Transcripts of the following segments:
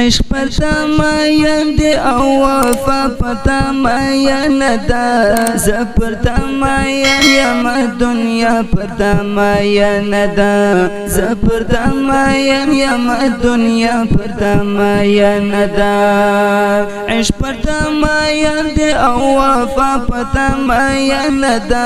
عشق پر تماین دی او وفا پر تماین دا ز پر تماین یم دنیا پر تماین دا ز پر تماین یم دنیا پر تماین دا عشق پر تماین دی او وفا پر تماین دا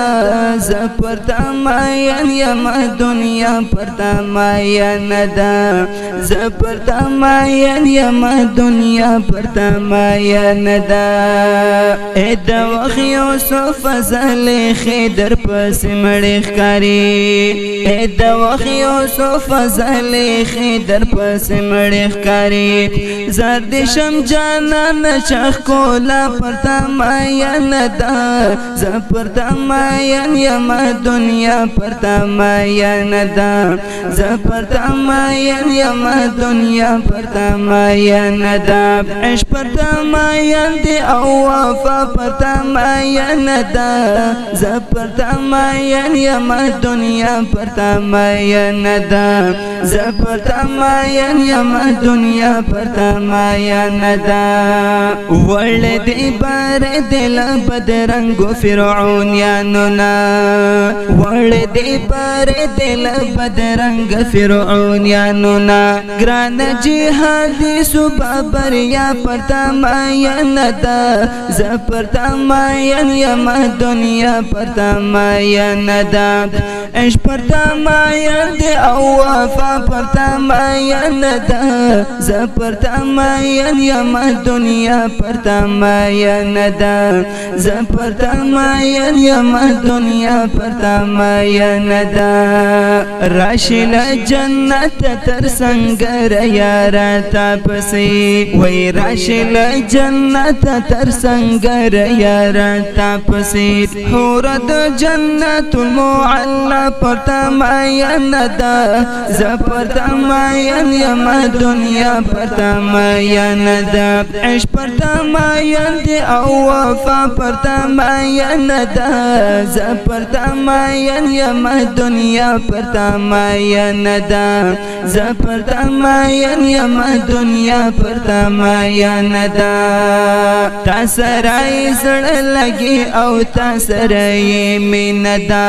ز پر تماین یم دنیا پر تماین دا ز پر تماین یم دنیا پر تماین دا اے د وخت یوسف زلیخی در پس مړی ښکاري اے د وخت یوسف زلیخی در پس مړی ښکاري زرد شم جانان چخ کولا پر تماین دا ز پر تماین یم دنیا پر تماین دا ز پر تماین یم دنیا پر تماین دا عشق پر تماین دی او وفا پر تماین دا ز پر تماین یم دنیا پر تماین دا ز پر تماین یم دنیا پر تماین دا ول دی بار دل بدرنگ فرعونیانو نا ول دی بار دل بدرنگ فرعونیانو نا گران جهادی صبح بریا پر تماین دا ز پر تماین یم دنیا پر تماین دا عشق پر تماین دی او وفا پر تماین دا ز پر تماین یم دنیا پر تماین دا ز پر تماین یم دنیا پر تماین دا راشل جنت تر سنگر یارا تا پسی وی راشل جنت تر سنگر یارا تا پسی حور د جنت المعلا پر تماین دا ز پر تماین یم دنیا پر تماین دا عشق پر تماین دی او وفا پر تماین دا ز پر تماین یم دنیا پر تماین دا ز پر تماین یم دنیا پر تماین دا تا سرای زړه لګي او تا سرای مين دا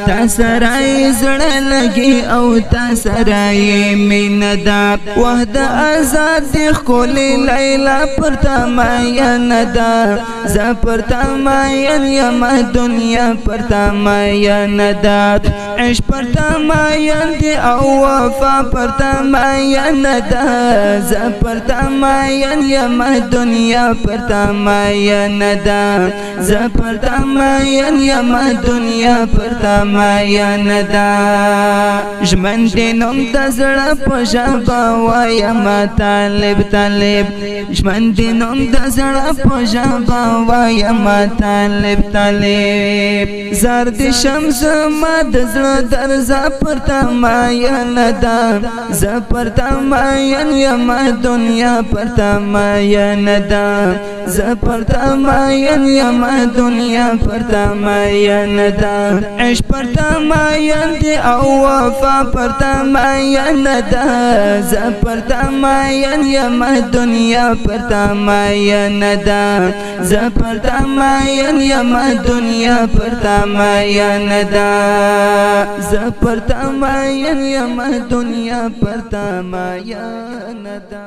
تا سرای زړه لګي او تا سرای مين دا وحده آزاد خولي لیلا پر تماین دا ز پر تماین یم دنیا پر تماین دا عشق پر تماین دی او وفا پر تماین دا ز پر تماین یم دنیا پر تماین دا ز پر تماین یم دنیا پر تماین دا ژمن دی نوم د زړه په ژبه وایم طالب طالب ژمن دی نوم د زړه په ژبه وایم طالب طالب زرد شمس ما د زړه درزا پر تماین دا ز پر تماین یم دنیا پر تماین دا ز پر تماین یم دنیا پر تماین دا عشق پر تماین دی او وفا پر تماین دا ز پر تماین یم دنیا پر تماین دا ز پر تماین یم دنیا پر تماین دا ز پر تماین یم دنیا پر تماین دا